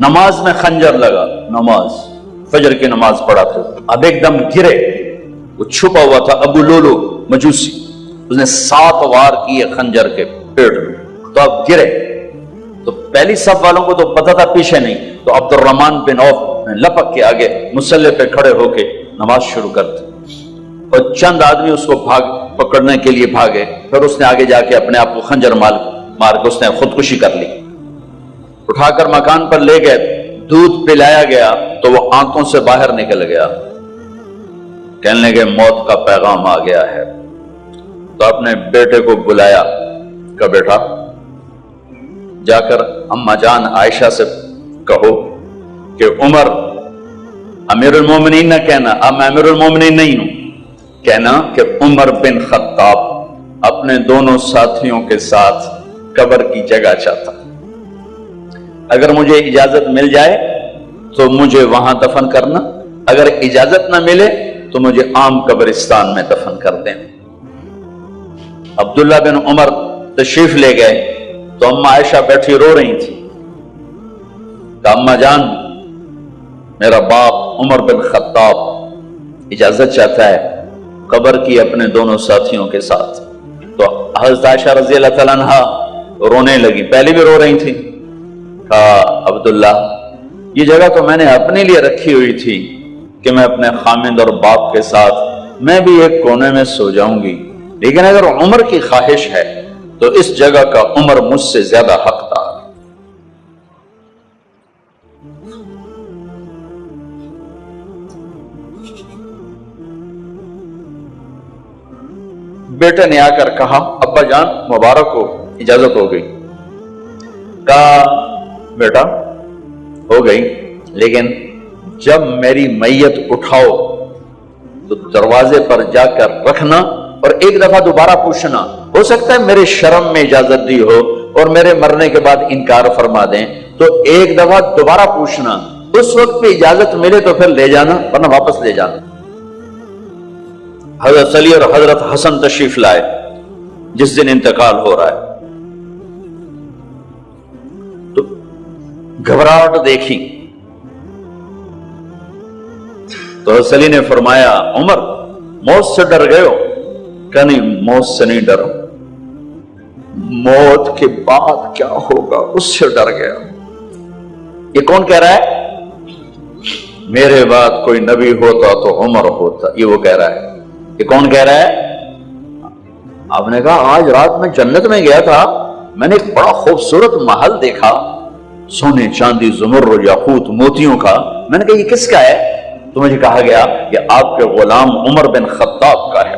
نماز میں خنجر لگا، نماز فجر کی نماز پڑھا تھا، اب ایک دم گرے، وہ چھپا ہوا تھا ابو لولو مجوسی، اس نے 7 وار کیے خنجر کے پیٹ میں، تو اب گرے، تو پہلی صف والوں کو تو پتہ تھا پیچھے نہیں، تو عبد الرحمن بن عوف لپک کے آگے مصلی پہ کھڑے ہو کے نماز شروع کرتے، اور چند آدمی اس کو پکڑنے کے لیے بھاگے، پھر اس نے آگے جا کے اپنے آپ کو خنجر مار کے اس نے خودکشی کر لی، اٹھا کر مکان پر لے گئے، دودھ پلایا گیا تو وہ آنتوں سے باہر نکل گیا، کہنے لگے موت کا پیغام آ گیا ہے، تو اپنے بیٹے کو بلایا، کہا بیٹا جا کر اماں جان عائشہ سے کہو کہ عمر امیر المومنین نہ کہنا، اب میں امیر المومنین نہیں ہوں، کہنا کہ عمر بن خطاب اپنے دونوں ساتھیوں کے ساتھ قبر کی جگہ چاہتا، اگر مجھے اجازت مل جائے تو مجھے وہاں دفن کرنا، اگر اجازت نہ ملے تو مجھے عام قبرستان میں دفن کر دیں۔ عبداللہ بن عمر تشریف لے گئے تو اماں عائشہ بیٹھی رو رہی تھی، کہا اماں جان میرا باپ عمر بن خطاب اجازت چاہتا ہے قبر کی اپنے دونوں ساتھیوں کے ساتھ، تو حضرت عائشہ رضی اللہ تعالیٰ عنہ رونے لگی، پہلے بھی رو رہی تھی، کہا عبداللہ یہ جگہ تو میں نے اپنے لیے رکھی ہوئی تھی کہ میں اپنے خامند اور باپ کے ساتھ میں بھی ایک کونے میں سو جاؤں گی، لیکن اگر عمر کی خواہش ہے تو اس جگہ کا عمر مجھ سے زیادہ حقدار۔ بیٹے نے آ کر کہا ابا جان مبارک ہو، اجازت ہو گئی، کہا بیٹا ہو گئی، لیکن جب میری میت اٹھاؤ تو دروازے پر جا کر رکھنا اور ایک دفعہ دوبارہ پوچھنا، ہو سکتا ہے میرے شرم میں اجازت دی ہو اور میرے مرنے کے بعد انکار فرما دیں، تو ایک دفعہ دوبارہ پوچھنا، اس وقت پہ اجازت ملے تو پھر لے جانا ورنہ واپس لے جانا۔ حضرت علی اور حضرت حسن تشریف لائے جس دن انتقال ہو رہا ہے، تو گھبراہٹ دیکھی تو حضرت علی نے فرمایا عمر موت سے ڈر گئے ہو؟ کہ نہیں موت سے نہیں ڈرا، موت کے بعد کیا ہوگا اس سے ڈر گیا۔ یہ کون کہہ رہا ہے؟ میرے بعد کوئی نبی ہوتا تو عمر ہوتا، یہ وہ کہہ رہا ہے۔ یہ کون کہہ رہا ہے؟ آپ نے کہا آج رات میں جنت میں گیا تھا، میں نے ایک بڑا خوبصورت محل دیکھا، سونے چاندی زمرد یاقوت موتیوں کا، میں نے کہا یہ کس کا ہے؟ تو مجھے کہا گیا یہ آپ کے غلام عمر بن خطاب کا ہے۔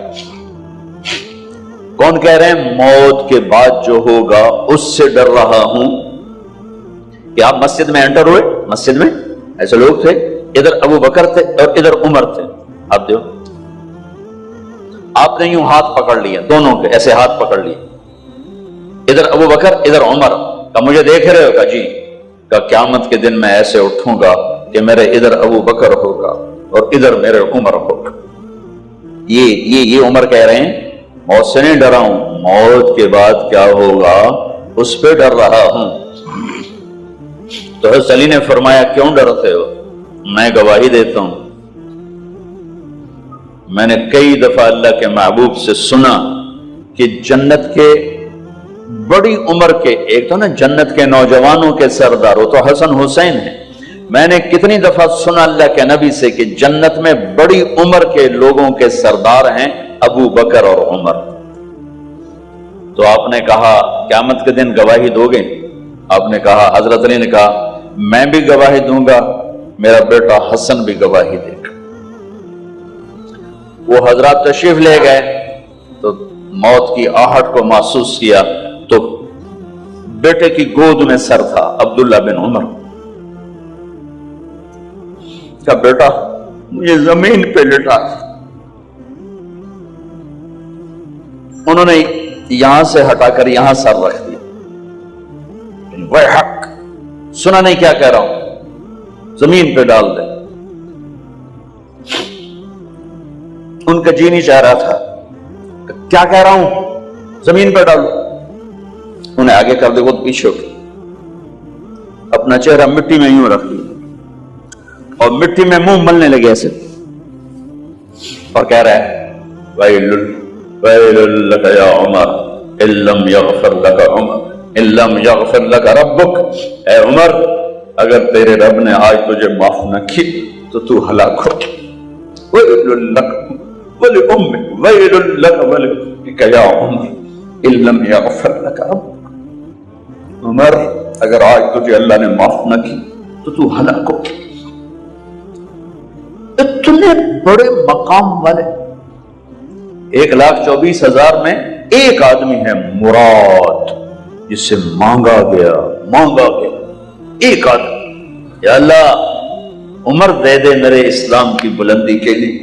کون کہہ رہے ہیں؟ موت کے بعد جو ہوگا اس سے ڈر رہا ہوں۔ کہ آپ مسجد میں انٹر ہوئے، مسجد میں ایسے لوگ تھے، ادھر ابو بکر تھے اور ادھر عمر تھے، آپ دیو آپ نے یوں ہاتھ پکڑ لیا، دونوں کے ایسے ہاتھ پکڑ لیے، ادھر ابو بکر ادھر عمر، کہا مجھے دیکھ رہے ہو؟ کہا جی، کہا قیامت کے دن میں ایسے اٹھوں گا کہ میرے ادھر ابو بکر ہوگا اور ادھر میرے عمر ہوگا۔ یہ عمر کہہ رہے ہیں موت سے نہیں ڈرا ہوں، موت کے بعد کیا ہوگا اس پہ ڈر رہا ہوں۔ تو حضرت علی نے فرمایا کیوں ڈرتے ہو؟ میں گواہی دیتا ہوں، میں نے کئی دفعہ اللہ کے محبوب سے سنا کہ جنت کے بڑی عمر کے، ایک تو نا جنت کے نوجوانوں کے سردار، وہ تو حسن حسین ہیں، میں نے کتنی دفعہ سنا اللہ کے نبی سے کہ جنت میں بڑی عمر کے لوگوں کے سردار ہیں ابو بکر اور عمر۔ تو آپ نے کہا قیامت کے دن گواہی دو گے؟ آپ نے کہا، حضرت علی نے کہا میں بھی گواہی دوں گا، میرا بیٹا حسن بھی گواہی دے گا۔ وہ حضرات تشریف لے گئے تو موت کی آہٹ کو محسوس کیا تو بیٹے کی گود میں سر تھا عبداللہ بن عمر، کہا بیٹا مجھے زمین پہ لٹا۔ انہوں نے یہاں سے ہٹا کر یہاں سر رکھ دیا، وہ حق سنا نہیں کیا کہہ رہا ہوں، زمین پہ ڈال دے۔ ان کا جی نہیں چاہ رہا تھا، کیا کہہ رہا ہوں، زمین پہ ڈالو۔ انہیں آگے کر دے، وہ پیچھے ہو گئے۔ اپنا چہرہ مٹی میں یوں رکھ لیا اور مٹی میں منہ ملنے لگے ایسے، اور کہہ رہا ہے ویل لک یا عمر ان لم یغفر لک عمر ان لم یغفر لک ربک، اے عمر اگر تیرے رب نے آج تجھے معاف نہ کی تو تو ہلاک ہو۔ ویل لک ولامک ویل لک ولامک یا عمر ان لم یغفر لک ربک، عمر اگر آج تجھے اللہ نے معاف نہ کی تو تو ہلاک ہو۔ اتنے بڑے مقام والے 1,24,000 میں ایک آدمی ہے مراد، جس سے مانگا گیا ایک آدمی، یا اللہ عمر دے دے میرے اسلام کی بلندی کے لیے۔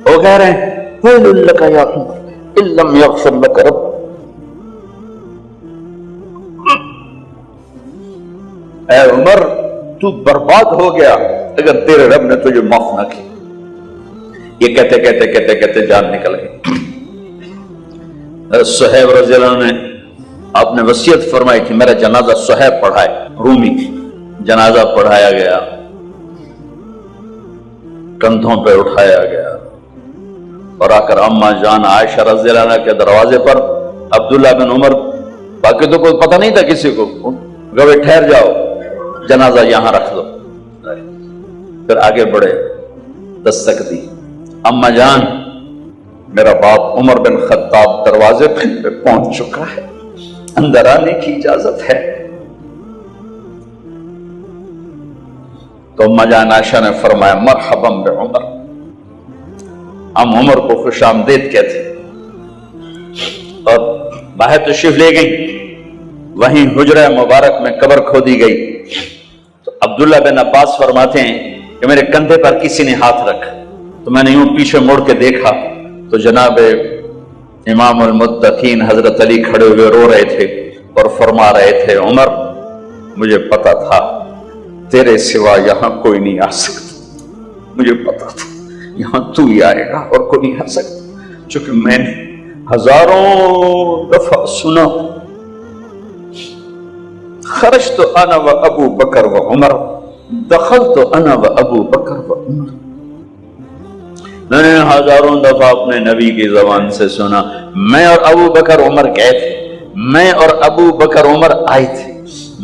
وہ کہہ رہے ہیں ویل لک یا عمر ان لم یغفر لک رب، اے عمر تو برباد ہو گیا اگر تیرے رب نے تجھے معاف نہ کی۔ یہ کہتے جان نکل گئی۔ صہیب رضی اللہ عنہ نے آپ نے وصیت فرمائی تھی میرا جنازہ صہیب پڑھائے، رومی جنازہ پڑھایا گیا، کندھوں پہ اٹھایا گیا اور آ کر اما جان عائشہ رضی اللہ عنہ کے دروازے پر عبداللہ بن عمر، باقی تو کوئی پتہ نہیں تھا کسی کو، گوے ٹھہر جاؤ جنازہ یہاں رکھ دو، پھر آگے بڑھے، دستک دی، اما جان میرا باپ عمر بن خطاب دروازے پہ پہنچ چکا ہے، اندر آنے کی اجازت ہے۔ تو اما جان عائشہ نے فرمایا مرحبا بعمر، ہم عمر کو خوش آمدید کہتے، اور باہر تشریف لے گئی، وہیں حجرہ مبارک میں قبر کھودی گئی۔ تو عبداللہ بن عباس فرماتے ہیں کہ میرے کندھے پر کسی نے ہاتھ رکھا تو میں نے یوں پیچھے مڑ کے دیکھا تو جناب امام المتقین حضرت علی کھڑے ہوئے رو رہے تھے اور فرما رہے تھے عمر مجھے پتا تھا تیرے سوا یہاں کوئی نہیں آ سکتا، مجھے پتا تھا یہاں تو ہی آئے گا اور کوئی نہیں آ سکتا، چونکہ میں نے ہزاروں دفعہ سنا خرجت انا و ابو بکر و عمر دخلت انا و ابو بکر و عمر، میں نے ہزاروں دفعہ اپنے نبی کی زبان سے سنا میں اور ابو بکر عمر گئے تھے، میں اور ابو بکر عمر آئے تھے،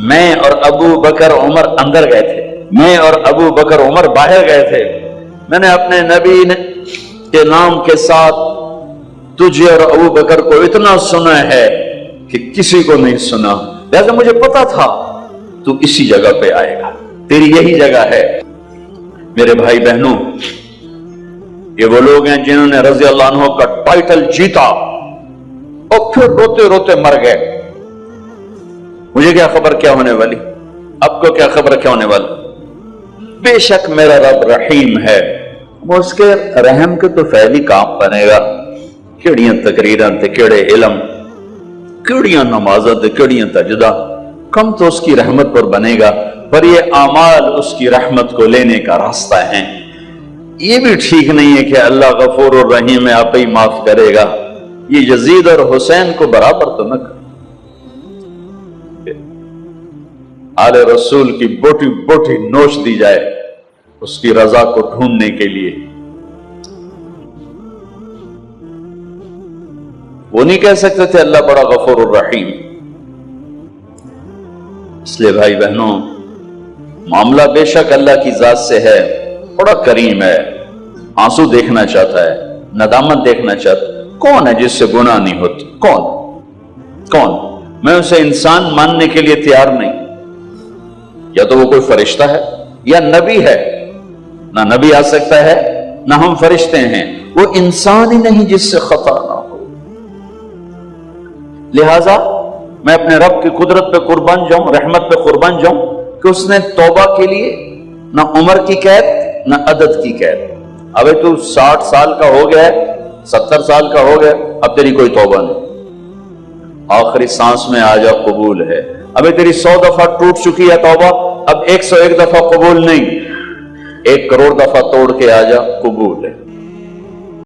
میں اور ابو بکر عمر اندر گئے تھے، میں اور ابو بکر عمر باہر گئے تھے، میں نے اپنے نبی کے نام کے ساتھ تجھے اور ابو بکر کو اتنا سنا ہے کہ کسی کو نہیں سنا، لہذا مجھے پتا تھا تو اسی جگہ پہ آئے گا، تیری یہی جگہ ہے۔ میرے بھائی بہنوں، یہ وہ لوگ ہیں جنہوں نے رضی اللہ عنہ کا ٹائٹل جیتا اور پھر روتے روتے مر گئے۔ مجھے کیا خبر کیا ہونے والی، اب کو کیا خبر کیا ہونے والی، بے شک میرا رب رحیم ہے، وہ اس کے رحم کے تو فعلی کام بنے گا، کیڑیاں تقریراں تے کیڑے علم، کیڑیاں نمازاں تے کیڑیاں تجدہ، کم تو اس کی رحمت پر بنے گا، پر یہ اعمال اس کی رحمت کو لینے کا راستہ ہیں۔ یہ بھی ٹھیک نہیں ہے کہ اللہ غفور الرحیم ہے آپ ہی معاف کرے گا، یہ یزید اور حسین کو برابر تو نہ کر، آل رسول کی بوٹی بوٹی نوچ دی جائے اس کی رضا کو ڈھونڈنے کے لیے۔ وہ نہیں کہہ سکتے تھے اللہ بڑا غفور الرحیم۔ اس لیے بھائی بہنوں، معاملہ بے شک اللہ کی ذات سے ہے، بڑا کریم ہے، آنسو دیکھنا چاہتا ہے، ندامت دیکھنا چاہتا ہے۔ کون ہے جس سے گناہ نہیں ہوتی؟ کون؟ میں اسے انسان ماننے کے لیے تیار نہیں، یا تو وہ کوئی فرشتہ ہے یا نبی ہے، نہ نبی آ سکتا ہے نہ ہم فرشتے ہیں، وہ انسان ہی نہیں جس سے خطا نہ ہو۔ لہذا میں اپنے رب کی قدرت پہ قربان جاؤں، رحمت پہ قربان جاؤں کہ اس نے توبہ کے لیے نہ عمر کی قید نہ عدد کی قید۔ ابھی تو 60 سال کا ہو گیا ہے، 70 سال کا ہو گیا، اب تیری کوئی توبہ نہیں، آخری سانس میں آ جا قبول ہے۔ ابھی تیری 100 دفعہ ٹوٹ چکی ہے توبہ، اب 101 دفعہ قبول نہیں، 1 کروڑ دفعہ توڑ کے آ جا قبول ہے۔